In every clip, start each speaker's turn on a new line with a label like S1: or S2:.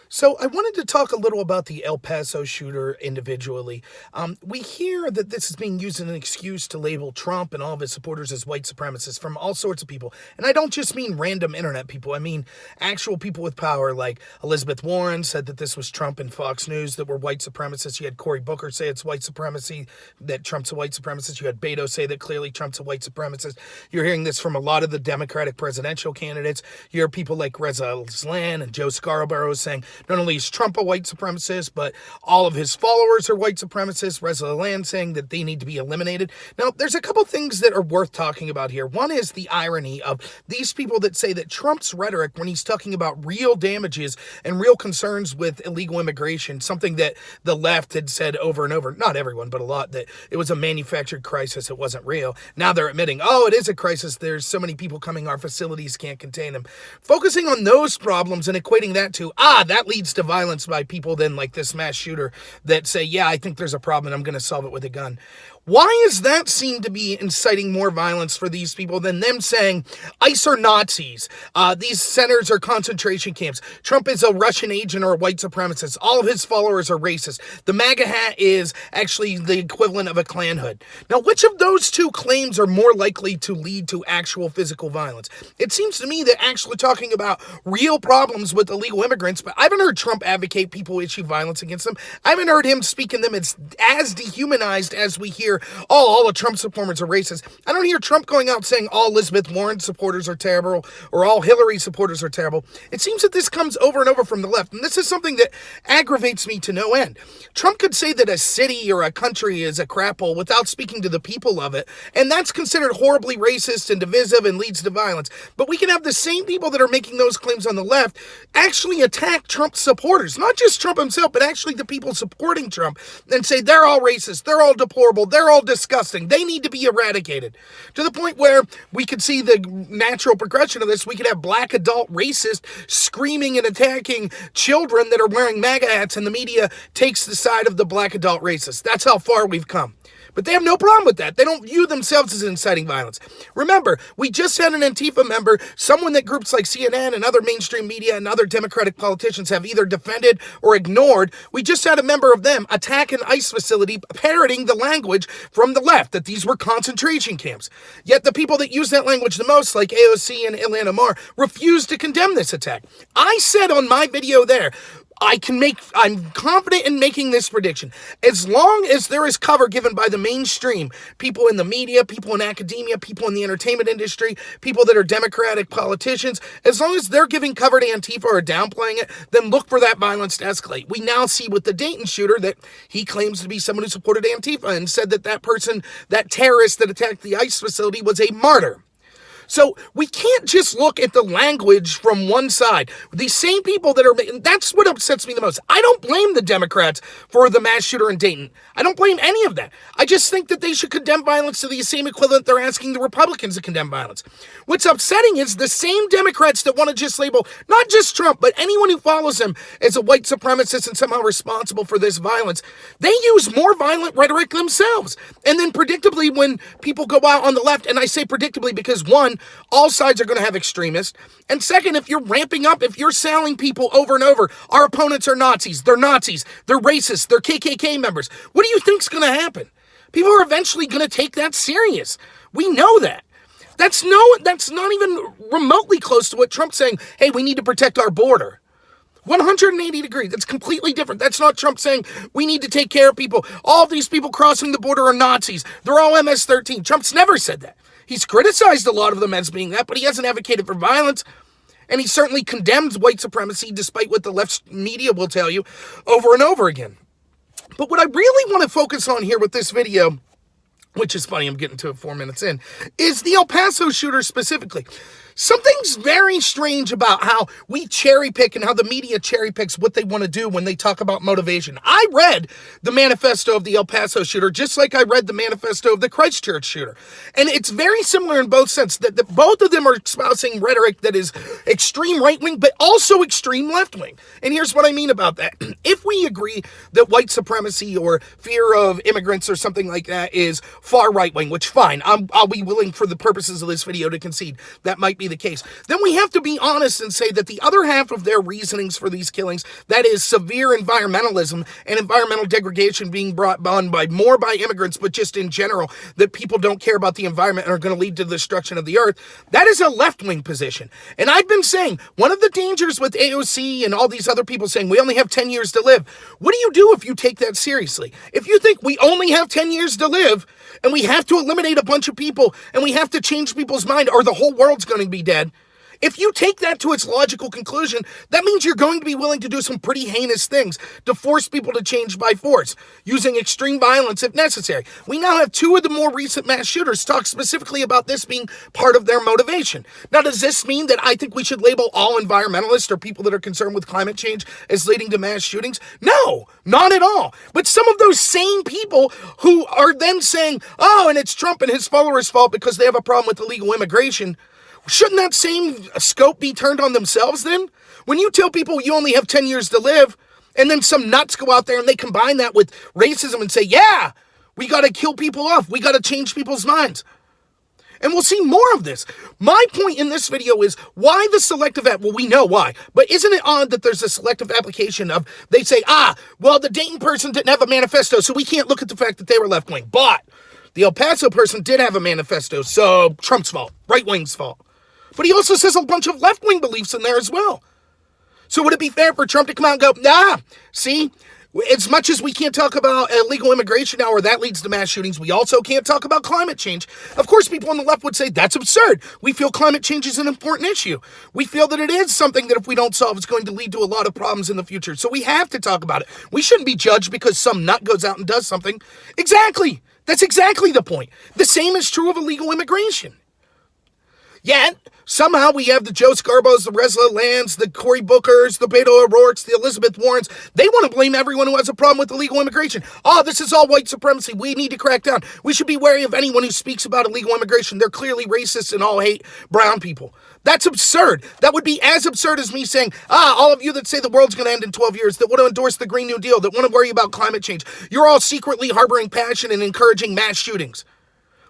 S1: So I wanted to talk a little about the El Paso shooter individually. We hear that this is being used as an excuse to label Trump and all of his supporters as white supremacists from all sorts of people. And I don't just mean random internet people. I mean actual people with power, like Elizabeth Warren said that this was Trump and Fox News that were white supremacists. You had Cory Booker say it's white supremacy, that Trump's a white supremacist. You had Beto say that clearly Trump's a white supremacist. You're hearing this from a lot of the Democratic presidential candidates. You hear people like Reza Islan and Joe Scarborough saying, not only is Trump a white supremacist, but all of his followers are white supremacists. Reza Land saying that they need to be eliminated. Now, there's a couple things that are worth talking about here. One is the irony of these people that say that Trump's rhetoric, when he's talking about real damages and real concerns with illegal immigration, something that the left had said over and over, not everyone, but a lot, that it was a manufactured crisis, it wasn't real. Now they're admitting, oh, it is a crisis. There's so many people coming, our facilities can't contain them. Focusing on those problems and equating that to, that leads to violence by people then like this mass shooter that say, yeah, I think there's a problem and I'm going to solve it with a gun. Why does that seem to be inciting more violence for these people than them saying ICE are Nazis, these centers are concentration camps, Trump is a Russian agent or a white supremacist, all of his followers are racist, the MAGA hat is actually the equivalent of a Klan hood? Now, which of those two claims are more likely to lead to actual physical violence? It seems to me that actually talking about real problems with illegal immigrants, but I haven't heard Trump advocate people issue violence against them. I haven't heard him speak in them as dehumanized as we hear, all of Trump supporters are racist. I don't hear Trump going out saying all Elizabeth Warren supporters are terrible or all Hillary supporters are terrible. It seems that this comes over and over from the left, and this is something that aggravates me to no end. Trump could say that a city or a country is a crapple without speaking to the people of it, and that's considered horribly racist and divisive and leads to violence. But we can have the same people that are making those claims on the left actually attack Trump's supporters, not just Trump himself, but actually the people supporting Trump, and say they're all racist, they're all deplorable, they're all disgusting, they need to be eradicated. To the point where we could see the natural progression of this. We could have black adult racists screaming and attacking children that are wearing MAGA hats, and the media takes the side of the black adult racists. That's how far we've come. But they have no problem with that. They don't view themselves as inciting violence. Remember, we just had an Antifa member, someone that groups like CNN and other mainstream media and other Democratic politicians have either defended or ignored. We just had a member of them attack an ICE facility, parroting the language from the left, that these were concentration camps. Yet the people that use that language the most, like AOC and Ilhan Omar, refused to condemn this attack. I said on my video there, I'm confident in making this prediction. As long as there is cover given by the mainstream, people in the media, people in academia, people in the entertainment industry, people that are Democratic politicians, as long as they're giving cover to Antifa or downplaying it, then look for that violence to escalate. We now see with the Dayton shooter that he claims to be someone who supported Antifa and said that that person, that terrorist that attacked the ICE facility was a martyr. So we can't just look at the language from one side. These same people that are, that's what upsets me the most. I don't blame the Democrats for the mass shooter in Dayton. I don't blame any of that. I just think that they should condemn violence to the same equivalent they're asking the Republicans to condemn violence. What's upsetting is the same Democrats that want to just label not just Trump, but anyone who follows him as a white supremacist and somehow responsible for this violence. They use more violent rhetoric themselves. And then predictably, when people go out on the left, and I say predictably because one, all sides are going to have extremists. And second, if you're ramping up, if you're selling people over and over, our opponents are Nazis, they're racist, they're KKK members, what do you think's going to happen? People are eventually going to take that serious. We know that. That's not even remotely close to what Trump's saying, hey, we need to protect our border. 180 degrees. That's completely different. That's not Trump saying we need to take care of people. All of these people crossing the border are Nazis. They're all MS-13. Trump's never said that. He's criticized a lot of them as being that, but he hasn't advocated for violence. And he certainly condemns white supremacy, despite what the left media will tell you over and over again. But what I really want to focus on here with this video, which is funny, I'm getting to it 4 minutes in, is the El Paso shooter specifically. Something's very strange about how we cherry pick and how the media cherry picks what they want to do when they talk about motivation. I read the manifesto of the El Paso shooter just like I read the manifesto of the Christchurch shooter. And it's very similar in both sense that both of them are espousing rhetoric that is extreme right-wing, but also extreme left-wing. And here's what I mean about that. If we agree that white supremacy or fear of immigrants or something like that is far right-wing, which fine, I'll be willing for the purposes of this video to concede that might be be the case. Then we have to be honest and say that the other half of their reasonings for these killings, that is severe environmentalism and environmental degradation being brought on by immigrants, but just in general, that people don't care about the environment and are going to lead to the destruction of the earth, that is a left-wing position. And I've been saying, one of the dangers with AOC and all these other people saying we only have 10 years to live, what do you do if you take that seriously? If you think we only have 10 years to live and we have to eliminate a bunch of people and we have to change people's mind or the whole world's going to be dead, if you take that to its logical conclusion, that means you're going to be willing to do some pretty heinous things to force people to change by force, using extreme violence if necessary. We now have 2 of the more recent mass shooters talk specifically about this being part of their motivation. Now, does this mean that I think we should label all environmentalists or people that are concerned with climate change as leading to mass shootings? No, not at all. But some of those same people who are then saying, oh, and it's Trump and his followers' fault because they have a problem with illegal immigration, shouldn't that same scope be turned on themselves then? When you tell people you only have 10 years to live, and then some nuts go out there and they combine that with racism and say, yeah, we got to kill people off. We got to change people's minds. And we'll see more of this. My point in this video is why the selective well, we know why, but isn't it odd that there's a selective application of, they say, well, the Dayton person didn't have a manifesto, so we can't look at the fact that they were left-wing. But the El Paso person did have a manifesto, so Trump's fault, right-wing's fault. But he also says a bunch of left-wing beliefs in there as well. So would it be fair for Trump to come out and go, see, as much as we can't talk about illegal immigration now or that leads to mass shootings, we also can't talk about climate change. Of course, people on the left would say, that's absurd. We feel climate change is an important issue. We feel that it is something that if we don't solve, it's going to lead to a lot of problems in the future. So we have to talk about it. We shouldn't be judged because some nut goes out and does something. Exactly. That's exactly the point. The same is true of illegal immigration. Yet, somehow we have the Joe Scarbos, the Resla Lands, the Cory Bookers, the Beto O'Rourke's, the Elizabeth Warrens. They want to blame everyone who has a problem with illegal immigration. This is all white supremacy. We need to crack down. We should be wary of anyone who speaks about illegal immigration. They're clearly racist and all hate brown people. That's absurd. That would be as absurd as me saying, all of you that say the world's going to end in 12 years, that want to endorse the Green New Deal, that want to worry about climate change, you're all secretly harboring passion and encouraging mass shootings.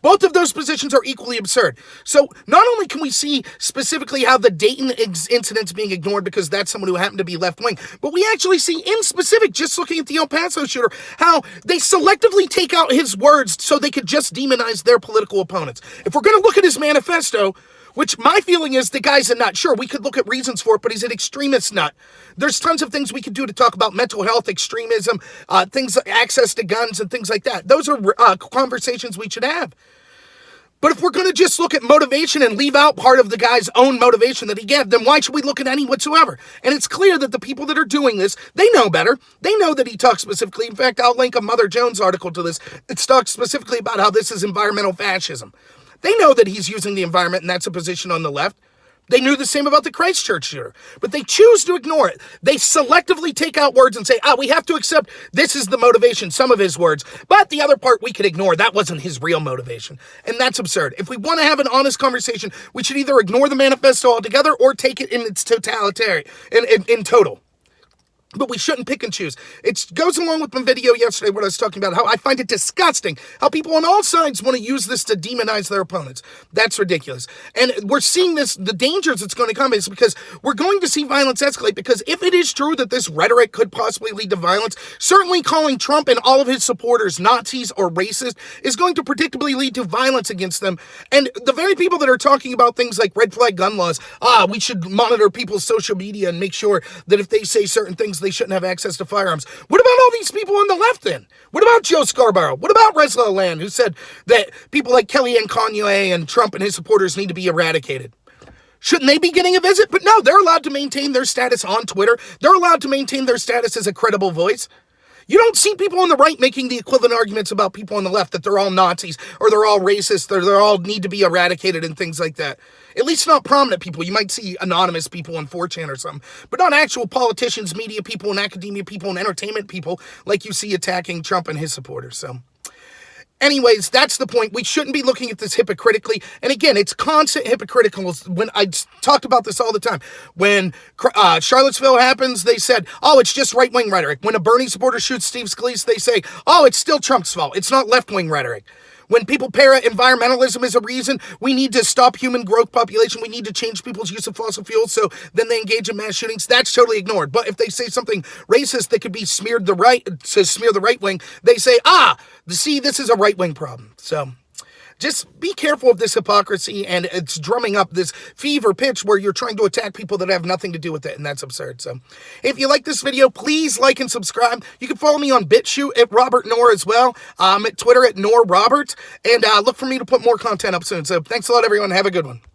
S1: Both of those positions are equally absurd. So not only can we see specifically how the Dayton incident's being ignored because that's someone who happened to be left-wing, but we actually see in specific, just looking at the El Paso shooter, how they selectively take out his words so they could just demonize their political opponents. If we're going to look at his manifesto, which my feeling is the guy's a nut. Sure, we could look at reasons for it, but he's an extremist nut. There's tons of things we could do to talk about mental health, extremism, things like access to guns and things like that. Those are conversations we should have. But if we're going to just look at motivation and leave out part of the guy's own motivation that he gave, then why should we look at any whatsoever? And it's clear that the people that are doing this, they know better. They know that he talks specifically. In fact, I'll link a Mother Jones article to this. It talks specifically about how this is environmental fascism. They know that he's using the environment, and that's a position on the left. They knew the same about the Christchurch shooter, but they choose to ignore it. They selectively take out words and say, we have to accept this is the motivation, some of his words, but the other part we could ignore. That wasn't his real motivation, and that's absurd. If we want to have an honest conversation, we should either ignore the manifesto altogether or take it in its totality, in total. But we shouldn't pick and choose. It goes along with my video yesterday where I was talking about how I find it disgusting how people on all sides want to use this to demonize their opponents. That's ridiculous. And we're seeing this, the dangers that's going to come is because we're going to see violence escalate, because if it is true that this rhetoric could possibly lead to violence, certainly calling Trump and all of his supporters Nazis or racist is going to predictably lead to violence against them. And the very people that are talking about things like red flag gun laws, we should monitor people's social media and make sure that if they say certain things, they shouldn't have access to firearms. What about all these people on the left then? What about Joe Scarborough? What about Resla Land, who said that people like Kellyanne Conway and Trump and his supporters need to be eradicated? Shouldn't they be getting a visit? But no, they're allowed to maintain their status on Twitter. They're allowed to maintain their status as a credible voice. You don't see people on the right making the equivalent arguments about people on the left, that they're all Nazis, or they're all racist, or they're all need to be eradicated and things like that. At least not prominent people. You might see anonymous people on 4chan or something, but not actual politicians, media people, and academia people, and entertainment people like you see attacking Trump and his supporters. So anyways, that's the point. We shouldn't be looking at this hypocritically. And again, it's constant hypocritical. When I talked about this all the time. When Charlottesville happens, they said, it's just right-wing rhetoric. When a Bernie supporter shoots Steve Scalise, they say, it's still Trump's fault. It's not left-wing rhetoric. When people pair environmentalism as a reason, we need to stop human growth population, we need to change people's use of fossil fuels, so then they engage in mass shootings, that's totally ignored. But if they say something racist that could be smeared to smear the right wing, they say, see, this is a right wing problem. So just be careful of this hypocrisy, and it's drumming up this fever pitch where you're trying to attack people that have nothing to do with it, and that's absurd. So if you like this video, please like and subscribe. You can follow me on BitChute at Robert Noor as well, at Twitter at NoorRobert, and look for me to put more content up soon. So thanks a lot, everyone. Have a good one.